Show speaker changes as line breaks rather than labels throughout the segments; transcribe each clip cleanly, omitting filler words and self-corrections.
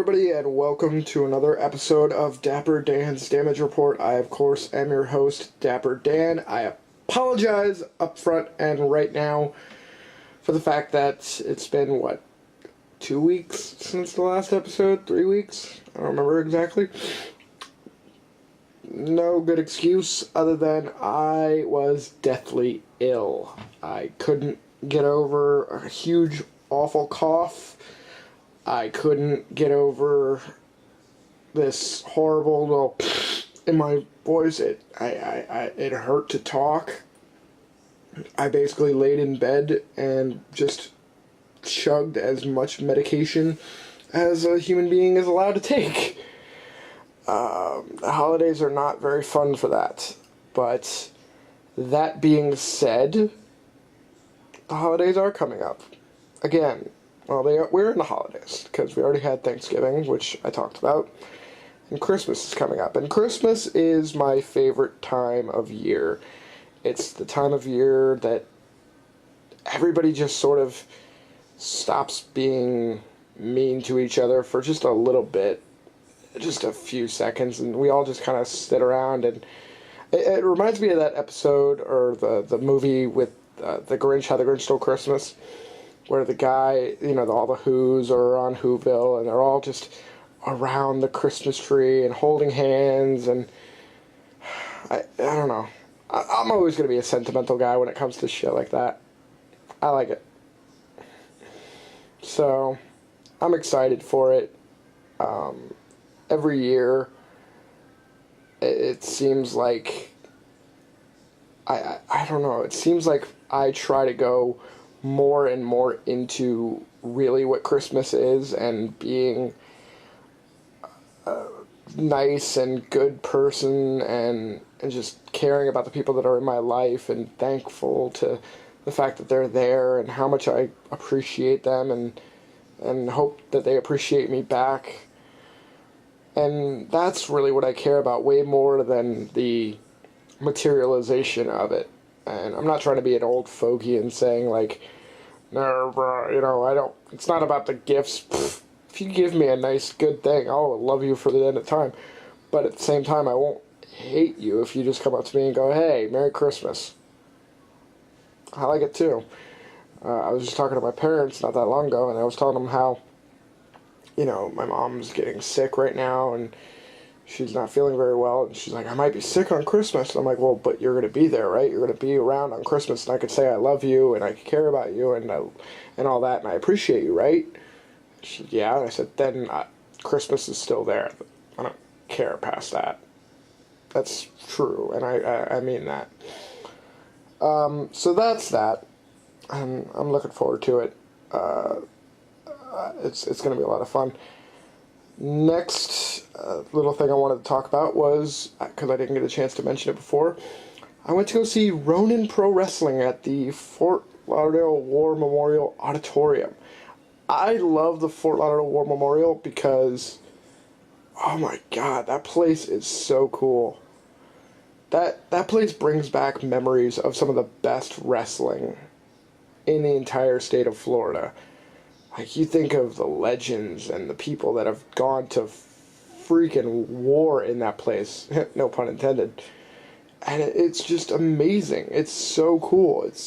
everybody, and welcome to another episode of Dapper Dan's Damage Report. I, of course, am your host, Dapper Dan. I apologize up front and right now for the fact that it's been, 2 weeks since the last episode? 3 weeks? I don't remember exactly. No good excuse other than I was deathly ill. I couldn't get over a huge, awful cough. I couldn't get over this horrible little in my voice. It hurt to talk. I basically laid in bed and just chugged as much medication as a human being is allowed to take. The holidays are not very fun for that. But that being said, the holidays are coming up. Again, well, we're in the holidays, because we already had Thanksgiving, which I talked about, and Christmas is coming up. And Christmas is my favorite time of year. It's the time of year that everybody just sort of stops being mean to each other for just a little bit, just a few seconds, and we all just kind of sit around, and it reminds me of that episode, or the movie with the Grinch, How the Grinch Stole Christmas, where the guy, all the Who's are on Whoville, and they're all just around the Christmas tree and holding hands, and I don't know. I'm always going to be a sentimental guy when it comes to shit like that. I like it. So, I'm excited for it. Every year, it seems like, I don't know, it seems like I try to go more and more into really what Christmas is and being a nice and good person and just caring about the people that are in my life and thankful to the fact that they're there and how much I appreciate them and hope that they appreciate me back. And that's really what I care about, way more than the materialization of it. And I'm not trying to be an old fogey and saying, no, bro, I don't, it's not about the gifts. Pfft, if you give me a nice, good thing, I'll love you for the end of time. But at the same time, I won't hate you if you just come up to me and go, hey, Merry Christmas. I like it too. I was just talking to my parents not that long ago, and I was telling them how, my mom's getting sick right now, and she's not feeling very well, and she's like, I might be sick on Christmas. And I'm like, well, but you're going to be there, right? You're going to be around on Christmas, and I could say I love you, and I care about you, and all that, and I appreciate you, right? She said, yeah. And I said, then Christmas is still there. I don't care past that. That's true, and I mean that. So that's that, and I'm looking forward to it. It's going to be a lot of fun. Next little thing I wanted to talk about was, because I didn't get a chance to mention it before, I went to go see Ronin Pro Wrestling at the Fort Lauderdale War Memorial Auditorium. I love the Fort Lauderdale War Memorial because, oh my god, that place is so cool. That place brings back memories of some of the best wrestling in the entire state of Florida. Like, you think of the legends and the people that have gone to freaking war in that place. No pun intended. And it's just amazing. It's so cool. It's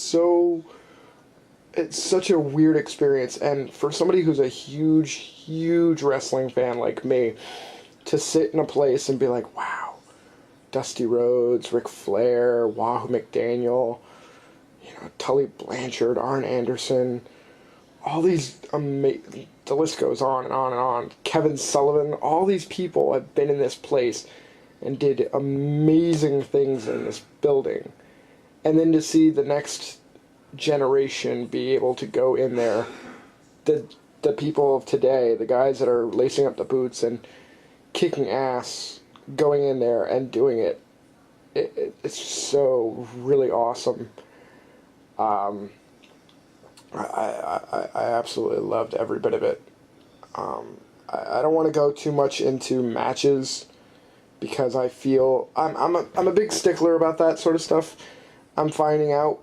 such a weird experience. And for somebody who's a huge, huge wrestling fan like me, to sit in a place and be like, wow, Dusty Rhodes, Ric Flair, Wahoo McDaniel, Tully Blanchard, Arn Anderson, all these the list goes on and on and on. Kevin Sullivan, all these people have been in this place and did amazing things in this building. And then to see the next generation be able to go in there, the people of today, the guys that are lacing up the boots and kicking ass, going in there and doing it, it's so really awesome. I absolutely loved every bit of it. I don't want to go too much into matches because I feel I'm a big stickler about that sort of stuff. I'm finding out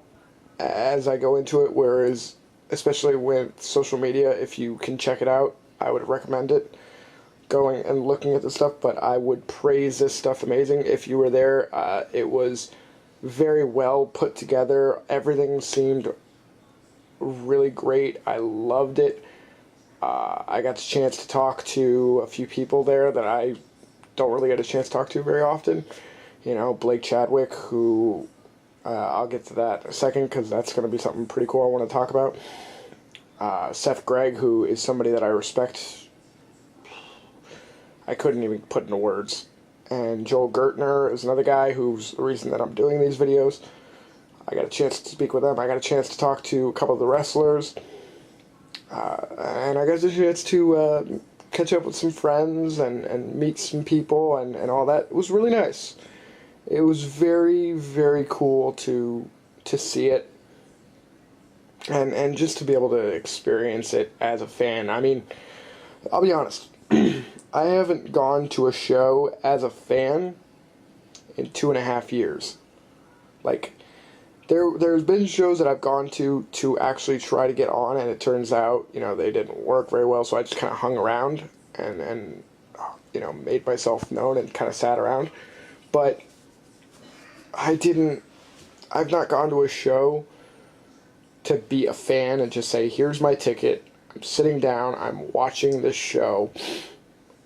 as I go into it, whereas especially with social media, if you can check it out, I would recommend it. going and looking at the stuff, but I would praise this stuff amazing. If you were there, it was very well put together. Everything seemed really great. I loved it. I got the chance to talk to a few people there that I don't really get a chance to talk to very often. You know, Blake Chadwick, who I'll get to that in a second because that's going to be something pretty cool I want to talk about. Seth Gregg, who is somebody that I respect. I couldn't even put into words. And Joel Gertner is another guy who's the reason that I'm doing these videos. I got a chance to speak with them. I got a chance to talk to a couple of the wrestlers. And I got a chance to catch up with some friends and meet some people and all that. It was really nice. It was very, very cool to see it. And just to be able to experience it as a fan. I mean, I'll be honest. I haven't gone to a show as a fan in 2.5 years. Like, there's been shows that I've gone to actually try to get on, and it turns out, you know, they didn't work very well, so I just kind of hung around and you know, made myself known and kind of sat around. But I've not gone to a show to be a fan and just say, here's my ticket, I'm sitting down, I'm watching this show.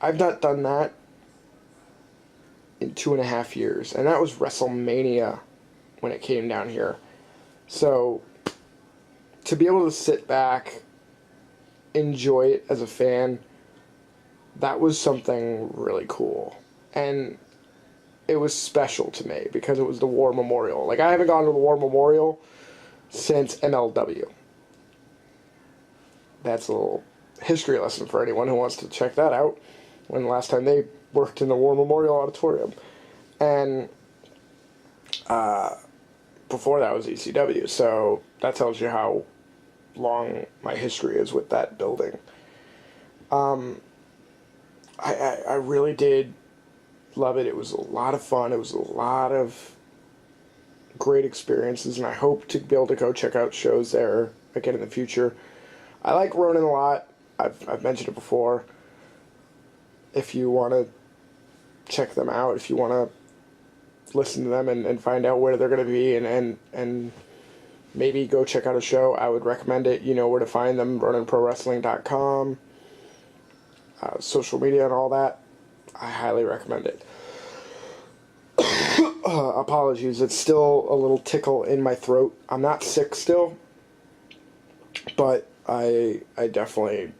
I've not done that in 2.5 years, and that was WrestleMania when it came down here. So, to be able to sit back, enjoy it as a fan, that was something really cool. And it was special to me because it was the War Memorial. Like, I haven't gone to the War Memorial since MLW. That's a little history lesson for anyone who wants to check that out. When the last time they worked in the War Memorial Auditorium. And before that was ECW, so that tells you how long my history is with that building. I really did love it. It was a lot of fun. It was a lot of great experiences, and I hope to be able to go check out shows there again in the future. I like Ronin a lot. I've mentioned it before. If you want to check them out, if you want to listen to them and find out where they're going to be and maybe go check out a show, I would recommend it. You know where to find them, RoninProWrestling.com, social media and all that. I highly recommend it. Apologies, it's still a little tickle in my throat. I'm not sick still, but I definitely...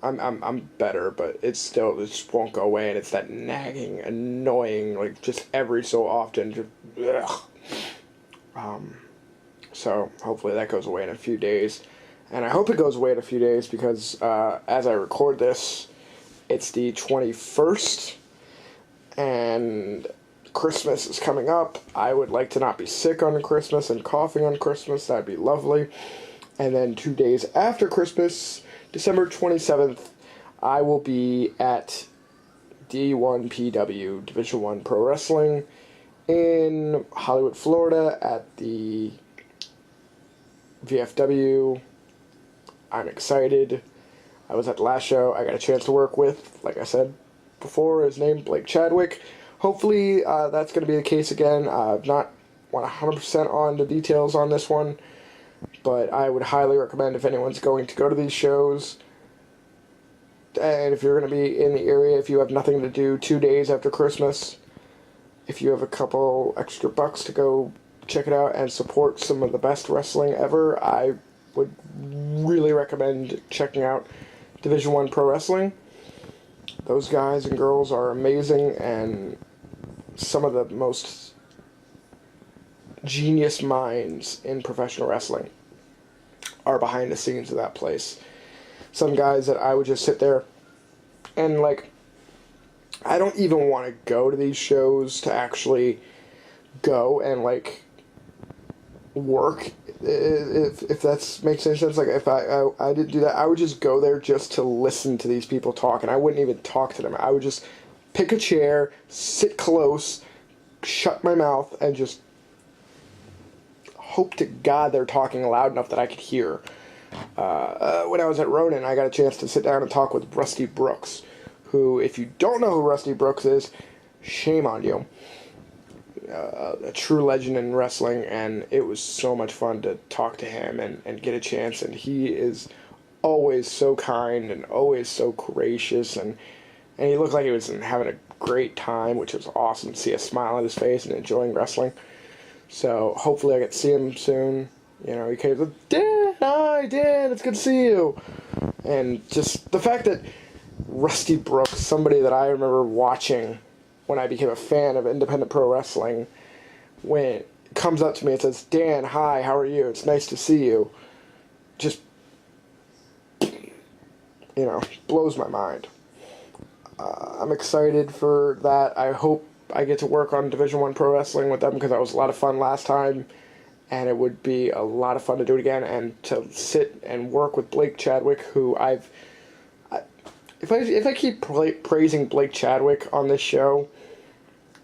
I'm better, but it just won't go away, and it's that nagging, annoying, like, just every so often, just, ugh. So, hopefully that goes away in a few days, and I hope it goes away in a few days, because, as I record this, it's the 21st, and Christmas is coming up. I would like to not be sick on Christmas and coughing on Christmas. That'd be lovely. And then 2 days after Christmas, December 27th, I will be at D1PW, Division 1 Pro Wrestling, in Hollywood, Florida, at the VFW. I'm excited. I was at the last show. I got a chance to work with, like I said before, his name, Blake Chadwick. Hopefully, that's going to be the case again. I've not 100% on the details on this one, but I would highly recommend, if anyone's going to go to these shows, and if you're going to be in the area, if you have nothing to do 2 days after Christmas, if you have a couple extra bucks to go check it out and support some of the best wrestling ever, I would really recommend checking out Division 1 Pro Wrestling. Those guys and girls are amazing, and some of the most genius minds in professional wrestling are behind the scenes of that place. Some guys that I would just sit there and, like, I don't even want to go to these shows to actually go and, like, work, if that makes any sense. Like, if I didn't do that, I would just go there just to listen to these people talk, and I wouldn't even talk to them. I would just pick a chair, sit close, shut my mouth, and just hope to God they're talking loud enough that I could hear. When I was at Ronin, I got a chance to sit down and talk with Rusty Brooks, who, if you don't know who Rusty Brooks is, shame on you. A true legend in wrestling, and it was so much fun to talk to him and get a chance, and he is always so kind and always so gracious, and he looked like he was having a great time, which was awesome to see a smile on his face and enjoying wrestling. So hopefully I get to see him soon. You know, he came to, Dad, hi, Dad, it's good to see you. And just the fact that Rusty Brooks, somebody that I remember watching when I became a fan of independent pro wrestling, when it comes up to me and says, Dan, hi, how are you? It's nice to see you. Just, blows my mind. I'm excited for that. I hope I get to work on Division I Pro Wrestling with them, because that was a lot of fun last time, and it would be a lot of fun to do it again, and to sit and work with Blake Chadwick, who if I keep praising Blake Chadwick on this show,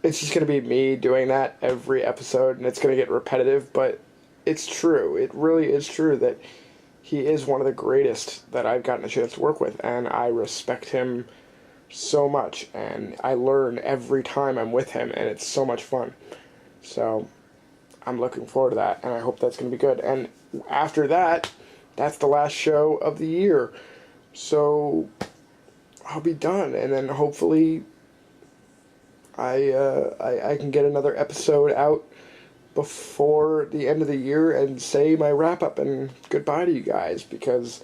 it's just going to be me doing that every episode, and it's going to get repetitive, but it's true. It really is true that he is one of the greatest that I've gotten a chance to work with, and I respect him so much, and I learn every time I'm with him, and it's so much fun. So I'm looking forward to that, and I hope that's going to be good. And after that, that's the last show of the year. So I'll be done, and then hopefully I can get another episode out before the end of the year and say my wrap-up and goodbye to you guys, because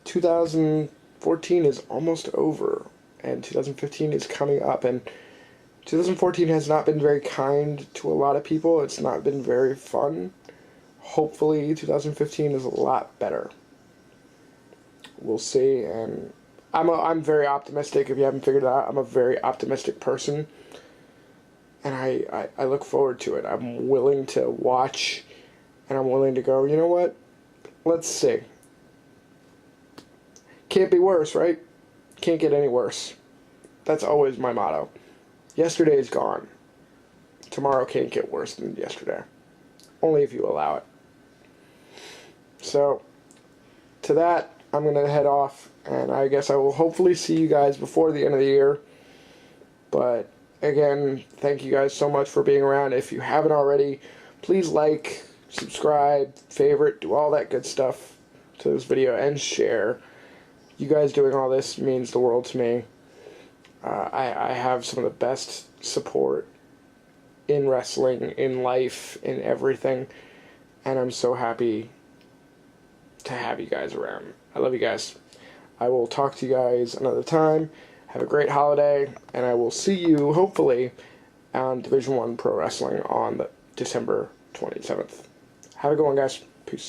2014 is almost over, and 2015 is coming up, and 2014 has not been very kind to a lot of people. It's not been very fun. Hopefully 2015 is a lot better. We'll see, and I'm very optimistic. If you haven't figured it out, I'm a very optimistic person, and I look forward to it. I'm willing to watch, and I'm willing to go, you know what? Let's see. Can't be worse, right? Can't get any worse. That's always my motto. Yesterday is gone. Tomorrow can't get worse than yesterday. Only if you allow it. So, to that, I'm going to head off, and I guess I will hopefully see you guys before the end of the year. But, again, thank you guys so much for being around. If you haven't already, please like, subscribe, favorite, do all that good stuff to this video, and share. You guys doing all this means the world to me. I have some of the best support in wrestling, in life, in everything, and I'm so happy to have you guys around. I love you guys. I will talk to you guys another time. Have a great holiday, and I will see you, hopefully, on Division I Pro Wrestling on December 27th. Have a good one, guys. Peace.